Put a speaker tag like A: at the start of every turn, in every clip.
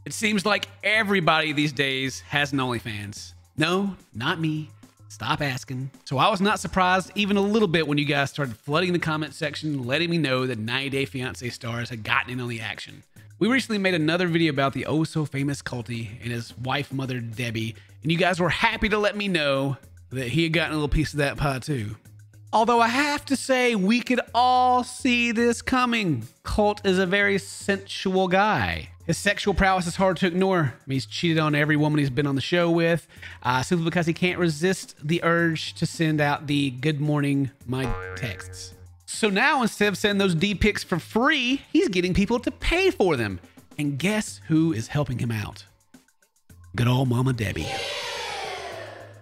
A: It seems like everybody these days has an OnlyFans. No, not me. Stop asking. So I was not surprised even a little bit when you guys started flooding the comment section, letting me know that 90 Day Fiance stars had gotten in on the action. We recently made another video about the oh so famous Coltee and his wife, mother Debbie, and you guys were happy to let me know that he had gotten a little piece of that pie too. Although I have to say, we could all see this coming. Colt is a very sensual guy. His sexual prowess is hard to ignore. I mean, he's cheated on every woman he's been on the show with, simply because he can't resist the urge to send out the good morning my texts. So now, instead of sending those D pics for free, he's getting people to pay for them. And guess who is helping him out? Good old Mama Debbie.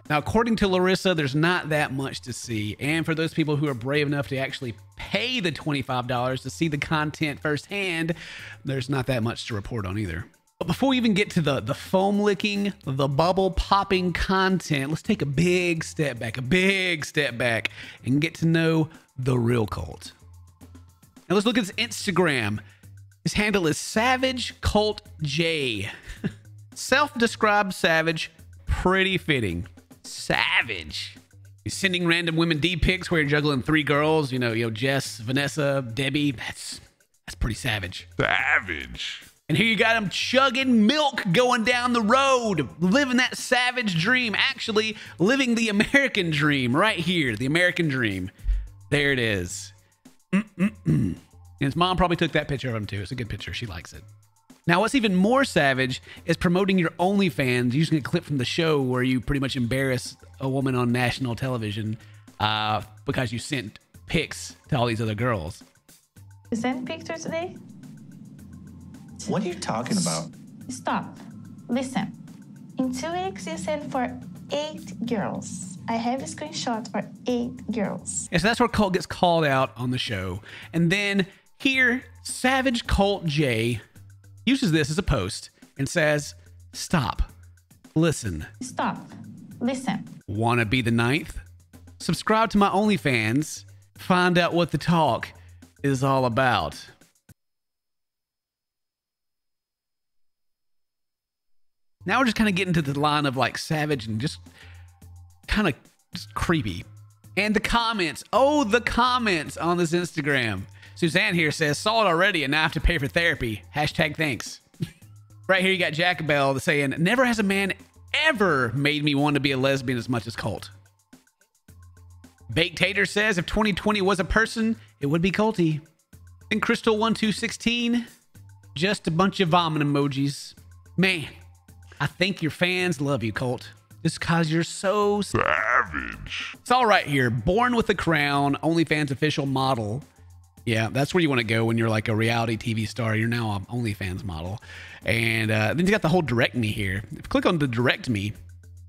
A: Now, according to Larissa, there's not that much to see. And for those people who are brave enough to actually pay the $25 to see the content firsthand, there's not that much to report on either. But before we even get to the foam licking, the bubble popping content, let's take a big step back, and get to know the real Colt. Now let's look at his Instagram. His handle is Savage Colt J. Self-described savage, pretty fitting. Savage. He's sending random women D pics where you're juggling 3 girls, you know, Jess, Vanessa, Debbie. That's pretty savage.
B: Savage.
A: And here you got him chugging milk going down the road, living that savage dream, actually living the American dream right here, the American dream. There it is. And his mom probably took that picture of him too. It's a good picture. She likes it. Now, what's even more savage is promoting your OnlyFans using a clip from the show where you pretty much embarrass a woman on national television because you sent pics to all these other girls.
C: You sent pictures today?
D: What are you talking about?
C: Stop. Listen. In 2 weeks, you sent for 8 girls. I have a screenshot for 8 girls.
A: Yeah, so that's where Colt gets called out on the show. And then here, Savage Colt J uses this as a post and says, stop, listen.
C: Stop, listen.
A: Wanna be the 9th? Subscribe to my OnlyFans. Find out what the talk is all about. Now we're just kind of getting to the line of like savage and just kind of just creepy. And the comments. Oh, the comments on this Instagram. Suzanne here says, saw it already and now I have to pay for therapy. Hashtag thanks. Right here you got Jack Bell saying, never has a man ever made me want to be a lesbian as much as Colt. Baked Tater says, if 2020 was a person, it would be Coltee. And Crystal1216, just a bunch of vomit emojis. Man, I think your fans love you, Colt. Just because you're so
B: savage.
A: It's all right here. Born with the crown, OnlyFans official model. Yeah, that's where you want to go when you're like a reality TV star. You're now an OnlyFans model. And then you got the whole direct me here. If you click on the direct me,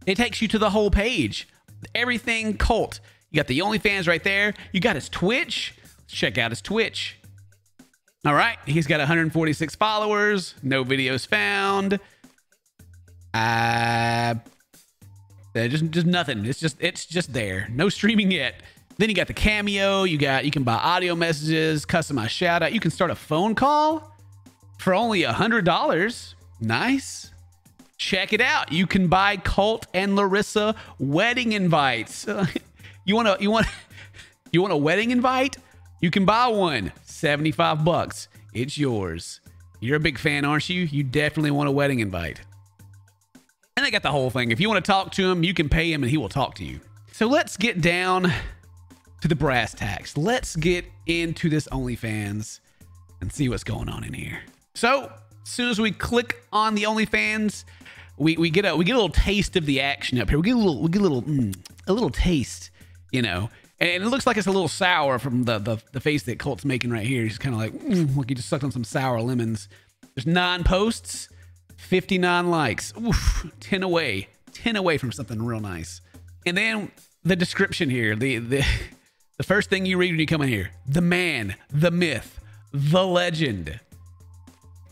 A: it takes you to the whole page. Everything Colt. You got the OnlyFans right there. You got his Twitch. Let's check out his Twitch. All right. He's got 146 followers. No videos found. Just nothing. It's just there. No streaming yet. Then you got the Cameo. You can buy audio messages, customized shout out. You can start a phone call for only $100. Nice. Check it out. You can buy Colt and Larissa wedding invites. You want a wedding invite? You can buy one. $75. It's yours. You're a big fan, aren't you? You definitely want a wedding invite. And they got the whole thing. If you want to talk to him, you can pay him and he will talk to you. So let's get down to the brass tacks. Let's get into this OnlyFans and see what's going on in here. So as soon as we click on the OnlyFans, we get a little taste of the action up here. We get a little taste, you know. And it looks like it's a little sour from the face that Colt's making right here. He's kind of like he just sucked on some sour lemons. There's 9 posts, 59 likes. Oof, 10 away from something real nice. And then the description here, the first thing you read when you come in here, the man, the myth, the legend.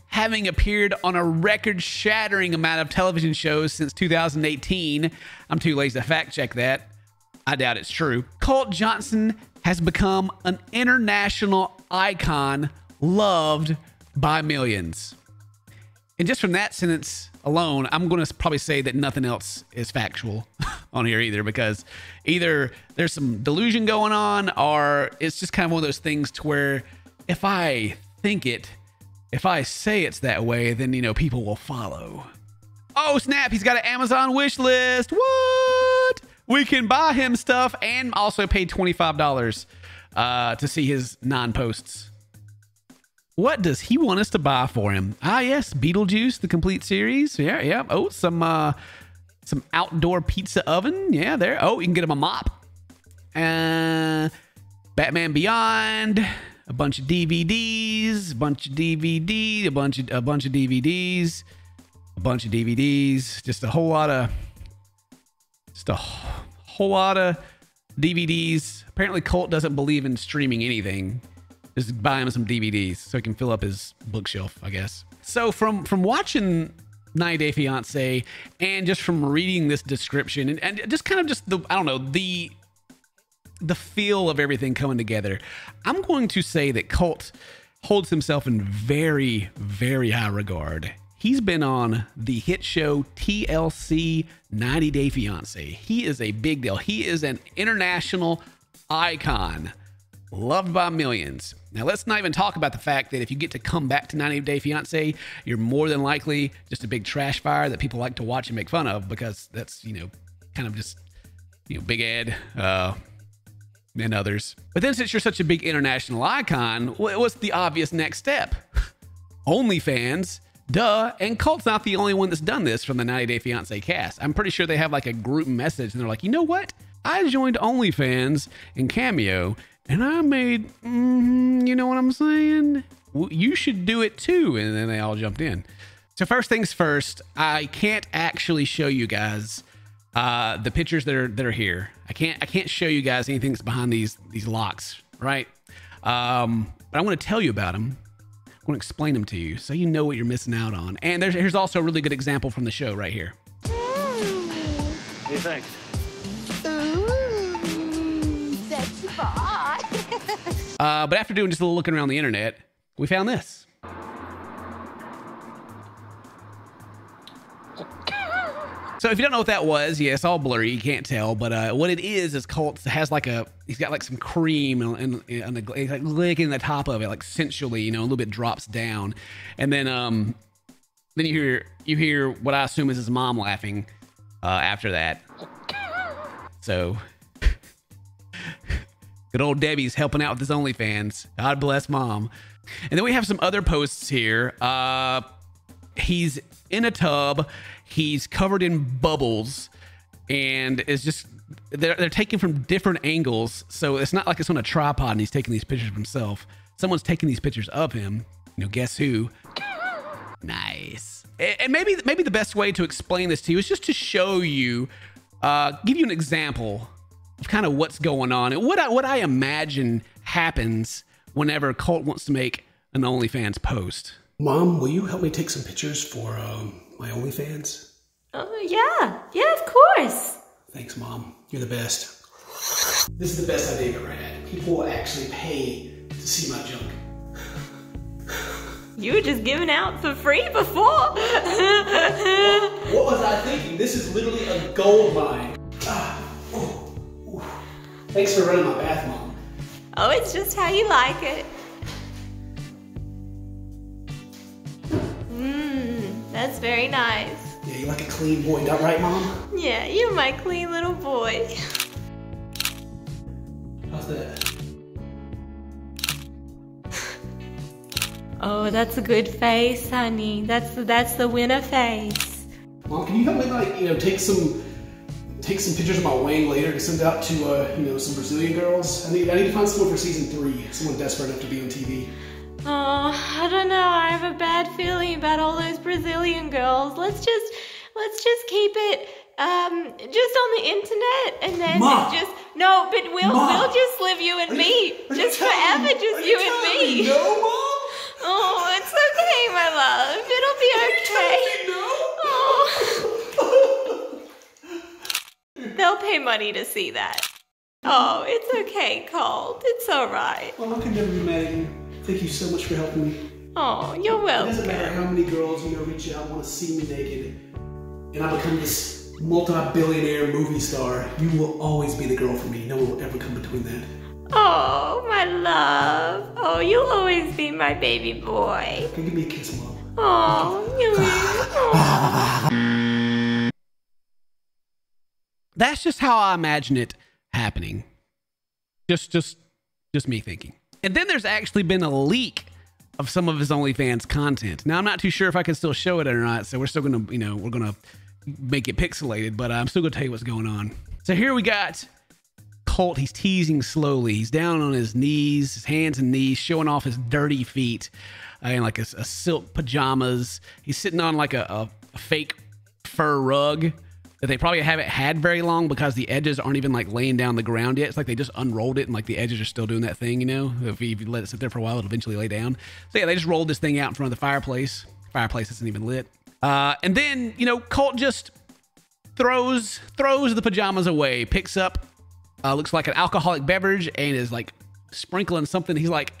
A: Having appeared on a record-shattering amount of television shows since 2018, I'm too lazy to fact check that. I doubt it's true. Colt Johnson has become an international icon loved by millions. And just from that sentence alone, I'm going to probably say that nothing else is factual on here either, because either there's some delusion going on, or it's just kind of one of those things to where if I think it, if I say it's that way, then, you know, people will follow. Oh, snap. He's got an Amazon wish list. What? We can buy him stuff and also pay $25 to see his non-posts. What does he want us to buy for him? Ah, yes, Beetlejuice, the complete series. Yeah, yeah. Oh, some outdoor pizza oven. Yeah, there. Oh, you can get him a mop. Batman Beyond. A bunch of DVDs. A bunch of DVDs. A bunch of DVDs. A bunch of DVDs. Just a whole lot of DVDs. Apparently, Colt doesn't believe in streaming anything. Just buy him some DVDs so he can fill up his bookshelf, I guess. So from watching 90 Day Fiance and just from reading this description and just kind of just the, I don't know, the feel of everything coming together, I'm going to say that Colt holds himself in very, very high regard. He's been on the hit show TLC 90 Day Fiance. He is a big deal. He is an international icon, loved by millions. Now, let's not even talk about the fact that if you get to come back to 90 Day Fiance, you're more than likely just a big trash fire that people like to watch and make fun of, because that's, you know, kind of just, you know, Big Ed and others. But then since you're such a big international icon, what's the obvious next step? OnlyFans. Duh. And Colt's not the only one that's done this from the 90 Day Fiance cast. I'm pretty sure they have like a group message and they're like, you know what? I joined OnlyFans and Cameo and I made, you know what I'm saying? You should do it too. And then they all jumped in. So first things first, I can't actually show you guys the pictures that are here. I can't show you guys anything that's behind these locks, right? But I'm going to tell you about them. I'm going to explain them to you so you know what you're missing out on. And here's also a really good example from the show right here.
E: Hey, thanks.
F: Ooh, sexy boy.
A: But after doing just a little looking around the internet, we found this. So if you don't know what that was, yeah, it's all blurry, you can't tell. But what it is Colt has like he's got like some cream and like licking the top of it, like sensually, you know, a little bit drops down, and then you hear what I assume is his mom laughing after that. So good old Debbie's helping out with his OnlyFans. God bless mom. And then we have some other posts here. He's in a tub. He's covered in bubbles, and it's just they're taken from different angles. So it's not like it's on a tripod and he's taking these pictures of himself. Someone's taking these pictures of him. You know, guess who? Nice. And maybe the best way to explain this to you is just to show you, give you an example of kind of what's going on and what I imagine happens whenever Colt wants to make an OnlyFans post.
G: Mom, will you help me take some pictures for my OnlyFans?
F: Yeah, of course.
G: Thanks, Mom. You're the best. This is the best idea I've ever had. People will actually pay to see my junk.
F: You were just giving out for free before.
G: What was I thinking? This is literally a gold mine. Thanks for running my bath, Mom.
F: Oh, it's just how you like it. That's very nice.
G: Yeah, you like a clean boy, not right, Mom?
F: Yeah, you're my clean little boy.
G: How's that?
F: Oh, that's a good face, honey. That's the winner face.
G: Mom, can you help me, like, you know, take some pictures of my wang later to send out to, you know, some Brazilian girls? I need to find someone for season 3. Someone desperate enough to be on TV.
F: Oh, I don't know. I have a bad feeling about all those Brazilian girls. Let's just keep it just on the internet, and then
G: Mom.
F: But we'll just live you and me, just forever, just you and me.
G: No, Mom.
F: Oh, it's okay, my love. It'll be okay. Oh. They'll pay money to see that. Oh, it's okay, Colt. It's all right.
G: Well, I can never be mad at you. Thank you so much for helping me.
F: Oh, you're
G: It doesn't
F: welcome.
G: matter how many girls, reach out and want to see me naked, and I become this multi-billionaire movie star. You will always be the girl for me. No one will ever come between that.
F: Oh, my love. Oh, you'll always be my baby boy.
G: Okay, give me a kiss, Mom.
F: Oh, you.
A: That's just how I imagine it happening. Just me thinking. And then there's actually been a leak of some of his OnlyFans content. Now I'm not too sure if I can still show it or not, so we're still gonna, we're gonna make it pixelated, but I'm still gonna tell you what's going on. So here we got Colt. He's teasing slowly. He's down on his knees, his hands and knees, showing off his dirty feet in like a silk pajamas. He's sitting on like a fake fur rug that they probably haven't had very long because the edges aren't even like laying down the ground yet. It's like they just unrolled it and like the edges are still doing that thing, If you let it sit there for a while, it'll eventually lay down. So yeah, they just rolled this thing out in front of the fireplace. Fireplace isn't even lit. And then, Colt just throws the pajamas away, picks up, looks like an alcoholic beverage and is like sprinkling something. He's like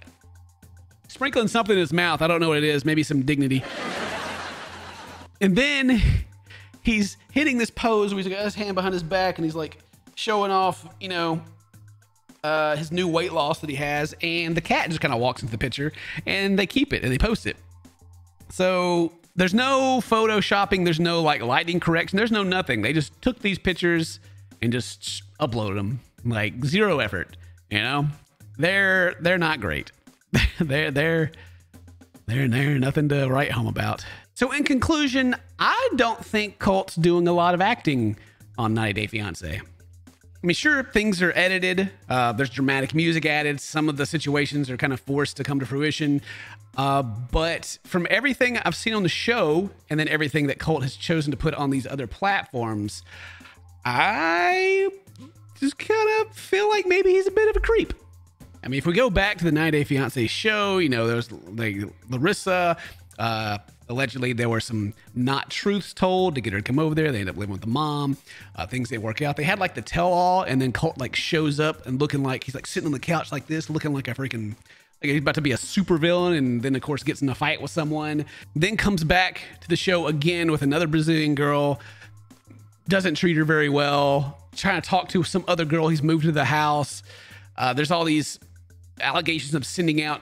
A: sprinkling something in his mouth. I don't know what it is. Maybe some dignity. And then he's hitting this pose where he's got his hand behind his back and he's like showing off, his new weight loss that he has. And the cat just kind of walks into the picture and they keep it and they post it. So there's no photoshopping. There's no like lighting correction. There's no nothing. They just took these pictures and just uploaded them. Like zero effort, They're not great. they're nothing to write home about. So in conclusion, I don't think Colt's doing a lot of acting on 90 Day Fiance. I mean, sure, things are edited. There's dramatic music added. Some of the situations are kind of forced to come to fruition. But from everything I've seen on the show and then everything that Colt has chosen to put on these other platforms, I just kind of feel like maybe he's a bit of a creep. I mean, if we go back to the 90 Day Fiance show, there was like Larissa. Allegedly, there were some not truths told to get her to come over there. They end up living with the mom. Things didn't work out. They had like the tell-all, and then Colt like shows up and looking like he's like sitting on the couch like this, looking like a freaking like he's about to be a supervillain, and then of course gets in a fight with someone. Then comes back to the show again with another Brazilian girl. Doesn't treat her very well. Trying to talk to some other girl. He's moved to the house. There's all these allegations of sending out,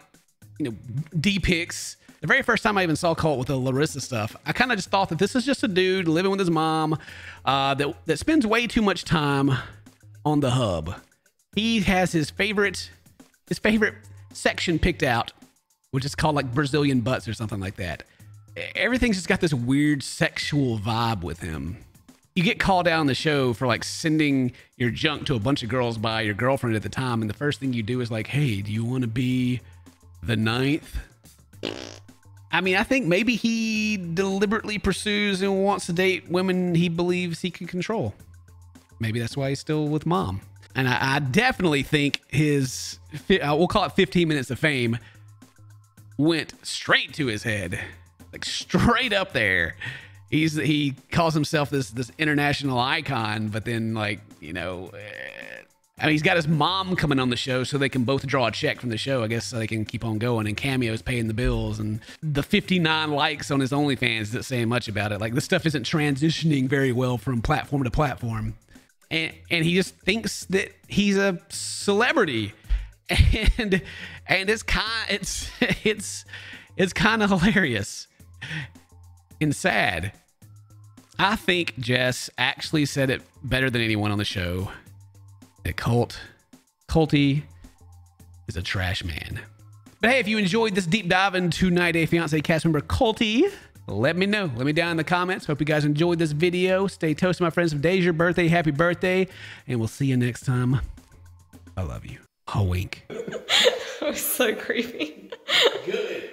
A: D-pics. The very first time I even saw Colt with the Larissa stuff, I kind of just thought that this is just a dude living with his mom that spends way too much time on the hub. He has his favorite section picked out, which is called like Brazilian butts or something like that. Everything's just got this weird sexual vibe with him. You get called out on the show for like sending your junk to a bunch of girls by your girlfriend at the time, and the first thing you do is like, hey, do you want to be the 9th? I mean, I think maybe he deliberately pursues and wants to date women he believes he can control. Maybe that's why he's still with mom. And I definitely think his, we'll call it 15 minutes of fame, went straight to his head, like straight up there. He calls himself this international icon, but then like, I mean, he's got his mom coming on the show so they can both draw a check from the show, I guess, so they can keep on going. And Cameo's paying the bills. And the 59 likes on his OnlyFans isn't saying much about it. Like, this stuff isn't transitioning very well from platform to platform. And he just thinks that he's a celebrity. And it's kind of hilarious and sad. I think Jess actually said it better than anyone on the show. That Coltee is a trash man. But hey, if you enjoyed this deep dive into 90 Day Fiance cast member Coltee, let me know. Let me down in the comments. Hope you guys enjoyed this video. Stay toasty, my friends. If today's your birthday, happy birthday. And we'll see you next time. I love you. A wink.
F: That was so creepy.
G: Good.